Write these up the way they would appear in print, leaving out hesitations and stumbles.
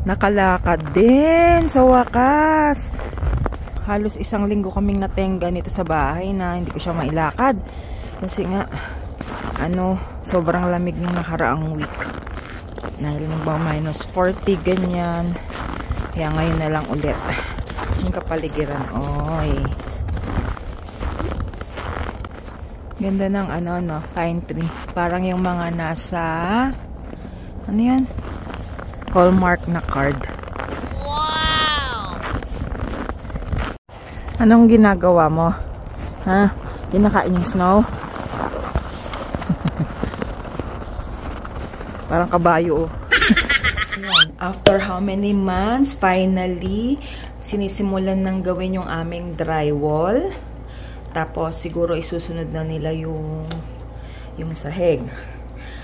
Nakalakad din sa wakas. Halos 1 linggo kaming natenga nito sa bahay na hindi ko siya mailakad. Kasi nga, sobrang lamig ng nakaraang week. Dahil minus 40, ganyan. Kaya ngayon na lang ulit. Yung kapaligiran, oy. Ganda ng pine tree. Parang yung mga nasa, ano yan? Hallmark na card. Wow! Anong ginagawa mo? Ha? Kinakain yung snow? Parang kabayo. After how many months, finally, sinisimulan nang gawin yung aming drywall. Tapos, siguro isusunod na nila yung sahig.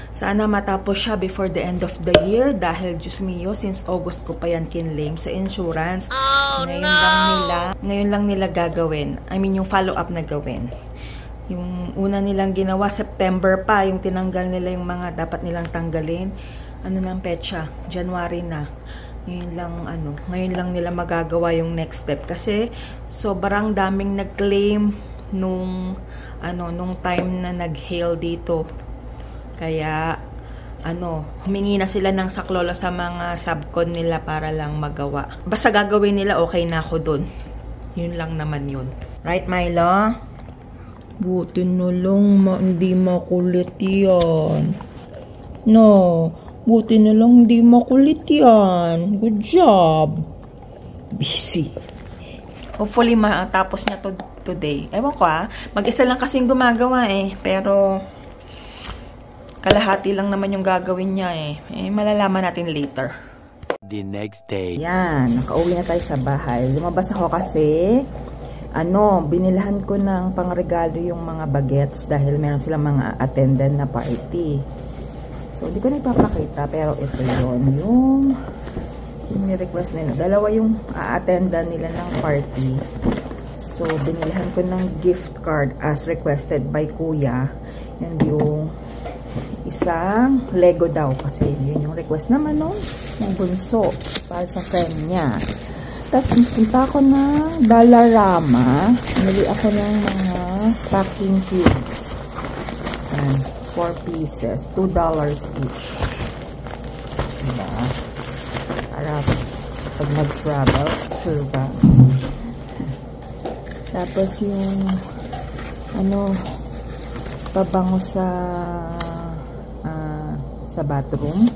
Sana matapos siya before the end of the year dahil, Diyos mio, since August ko pa yan kinlaim sa insurance. Oh, ngayon lang nila gagawin. I mean, yung follow-up na gawin. Yung una nilang ginawa, September pa, yung tinanggal nila yung mga dapat nilang tanggalin. Ano ng petsa? January na. Ngayon lang nila magagawa yung next step. Kasi, sobrang daming nag-claim nung time na nag-hail dito. Kaya, humingi na sila ng saklolo sa mga subcon nila para lang magawa. Basta gagawin nila, okay na ako dun. Yun lang naman yun. Right, Milo? Buti na lang hindi makulit yan. No, buti na lang hindi makulit yan. Good job. Busy. Hopefully, matapos niya today. Ewan ko mag-isa lang kasing gumagawa pero kalahati lang naman yung gagawin niya malalaman natin later. The next day. Yan, nakauwi na tayo sa bahay. Lumabas ako kasi binilahan ko ng pangregalo yung mga bagets dahil meron silang mga attendant na party. So, hindi ko na ipapakita pero ito yung ni-request nila. Dalawa yung attendant nila ng party. So, binilhan ko ng gift card as requested by Kuya. Yan yung isang Lego daw kasi yun yung request naman ng bunso para sa friend niya. Tapos, punta ako ng Dollarama. Nili ako ng mga packing cubes. And 4 pieces. $2 each. Diba? Para pag nag-travel, sure ba? Tapos yung pabango sa bathroom.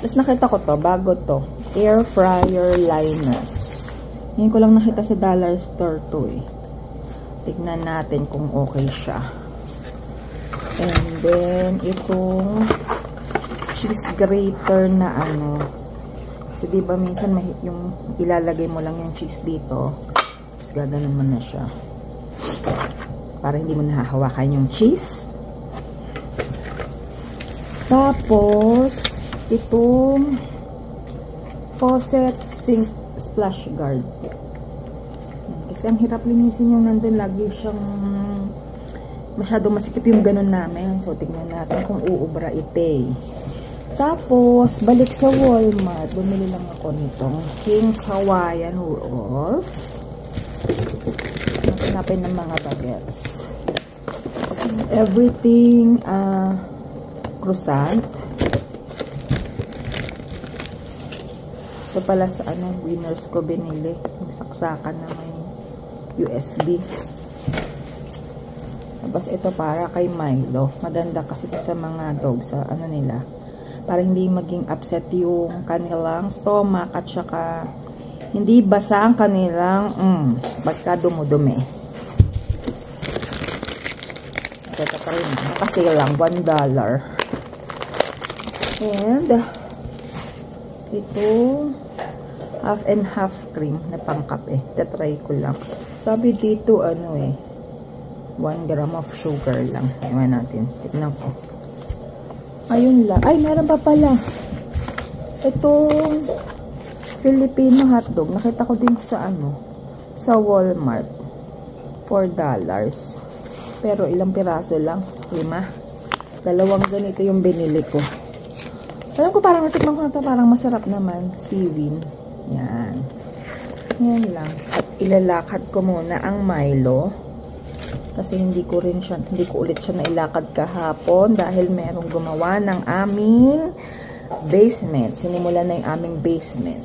Tapos nakita ko to, bago to. Air fryer liners. Ngayon ko lang nakita sa dollar store to Tignan natin kung okay siya. And then, itong cheese grater na kasi diba minsan yung ilalagay mo lang yung cheese dito. Tapos gaganon mo na siya. Para hindi mo nahahawakan yung cheese. Tapos, itong faucet sink splash guard. Yan. Kasi ang hirap linisin yung nandun. Lagi siyang masyadong masikip yung ganun namin. So, tignan natin kung uubra ite. Tapos, balik sa Walmart. Bumili lang ako nitong King's Hawaiian roll. Hanapin ng mga bagets. Everything, croissant. Ito pala sa winners ko binili. Yung saksakan na may USB. Tapos ito para kay Milo. Maganda kasi ito sa mga dogs sa nila. Para hindi maging upset yung kanilang stomach at saka hindi basa ang kanilang pagka dumudumi. Ito pa rin. Kasi lang $1. And ito half and half cream na pangkape. Tatry ko lang. Sabi dito 1 gram of sugar lang. Iwan natin. Tignan ko. Ayun lang. Ay, meron pa pala. Itong Filipino hotdog. Nakita ko din sa sa Walmart. $4. Pero ilang piraso lang? 5. 2 ganito yung binili ko. Alam ko parang natikman ko na ito, parang masarap naman. Seaweed. Yan. Yan lang. At ilalakad ko muna ang Milo. Kasi hindi ko ulit siya nailakad kahapon dahil merong gumawa ng aming basement. Sinimulan na yung aming basement.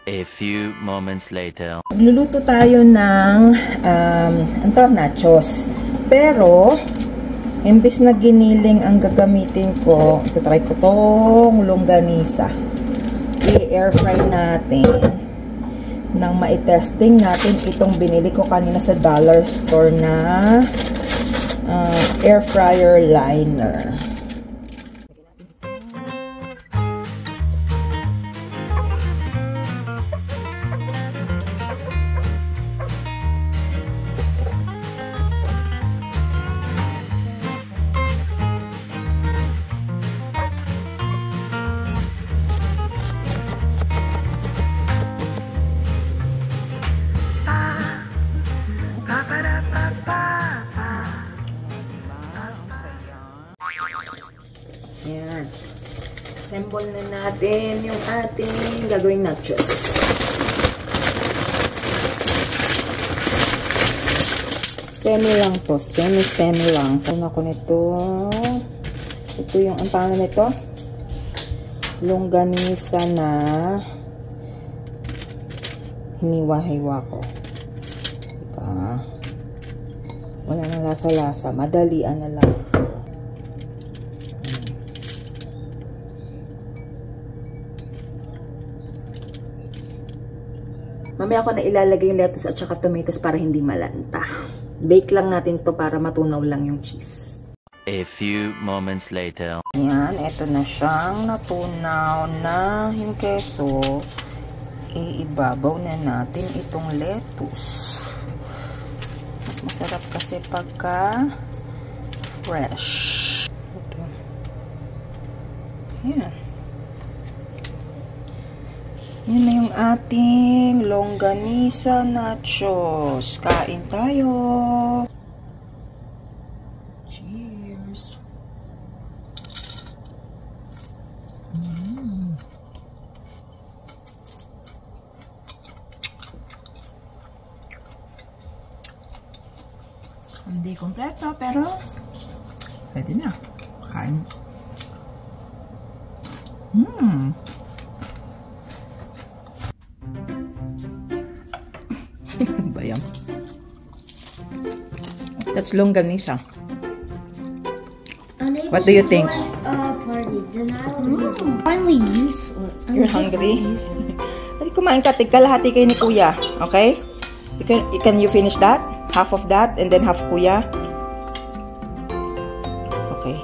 A few moments later. Magluluto tayo ng nachos. Pero imbis na giniling ang gagamitin ko, itatry ko tong longganisa. I-air fry natin nang ma-testing natin itong binili ko kanina sa dollar store na air fryer liner. Ayan. Assemble na natin yung ating gagawing nachos. Semi lang to. Semi lang. Kung ako nito. Ito yung, ang pangalan nito? Longganisa na hiniwa-hiwa ko. Diba? Wala na lasa-lasa. Madalian na lang. Mamaya ako na ilalagay yung lettuce at saka tomatoes para hindi malanta. Bake lang natin to para matunaw lang yung cheese. A few moments later. Ayan, eto na siyang natunaw na yung keso. Iibabaw na natin itong lettuce. Mas masarap kasi pagka fresh. Ito. Ayan. Yan na yung ating longganisa nachos. Kain tayo. Cheers. Hindi kompleto pero pwede na. Kain. Bayam. That's longganisa. What do you think? Party. Then I'll use it. Finally useful. You're hungry? Hindi kumain ka. Tigkalahati kayo ni Kuya. Okay? Can you finish that? Half of that and then half Kuya? Okay.